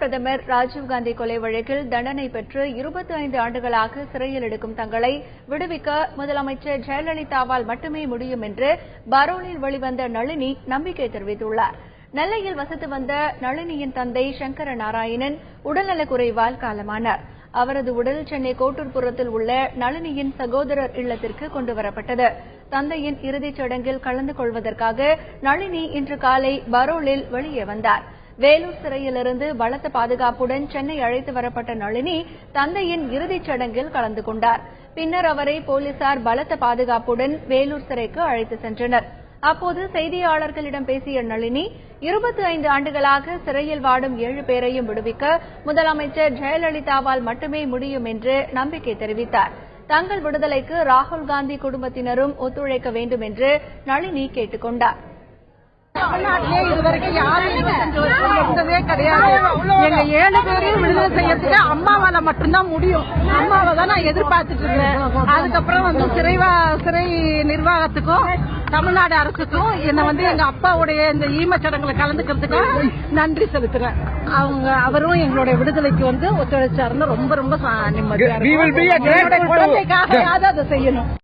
பிரதமர் ராஜீவ்காந்தி கொலை வழக்கில் தண்டனை பெற்று 25 ஆண்டுகளாக சிறையில் எடுக்கும் தங்களை விடுவிக்க முதலமைச்சர் ஜெயலலிதாவால் மட்டுமே முடியும் என்று பரோலில் வெளிவந்த நளினி நம்பிக்கை தெரிவித்துள்ளார். நெல்லையில் வசித்து வந்த நளினியின் தந்தை சங்கர நாராயணன் உடல்நலக்குறைவால் காலமானார். அவரது உடல் சென்னை கோட்டூர்புரத்தில் உள்ள நளினியின் சகோதரர் இல்லத்திற்கு கொண்டுவரப்பட்டது. தந்தையின் இறுதிச் சடங்கில் கலந்து கொள்வதற்காக நளினி இன்று காலை பரோலில் வெளியே வந்தார். வேலூர் சிறையிலிருந்து பலத்த பாதுகாப்புடன் சென்னை அழைத்து வரப்பட்ட நளினி தந்தையின் இறுதிச் சடங்கில் கலந்து கொண்டார். பின்னர் அவரை போலீசார் பலத்த பாதுகாப்புடன் வேலூர் சிறைக்கு அழைத்து சென்றனர். அப்போது செய்தியாளர்களிடம் பேசிய நளினி 25 ஆண்டுகளாக சிறையில் வாடும் 7 பேரையும் விடுவிக்க முதலமைச்சர் ஜெயலலிதாவால் மட்டுமே முடியும் என்று நம்பிக்கை தெரிவித்தார். தங்கள் விடுதலைக்கு ராகுல் காந்தி குடும்பத்தினரும் ஒத்துழைக்க வேண்டும் என்று நளினி கேட்டுக் கொண்டார். தமிழ்நாட்டிலே இதுவரைக்கும் யாரும் 25 வருஷம் இருந்ததே கிடையாது. எங்க 7 பேரையும் விடுதலை செய்யறதுக்கு அம்மாவால மட்டும்தான் முடியும். அம்மாவை தான் நான் எதிர்பார்த்துட்டு இருக்கேன். அதுக்கப்புறம் சிறை நிர்வாகத்துக்கும் தமிழ்நாடு அரசுக்கும் என்னை எங்க அப்பாவுடைய இந்த ஈமச்சடங்குல கலந்துக்கிறதுக்கு நன்றி செலுத்துறேன். அவரும் எங்களுடைய விடுதலைக்கு ஒத்துழைச்சாருன்னு ரொம்ப ரொம்ப நிம்மதியா இருக்கு. குழந்தைக்காக அதை செய்யணும்.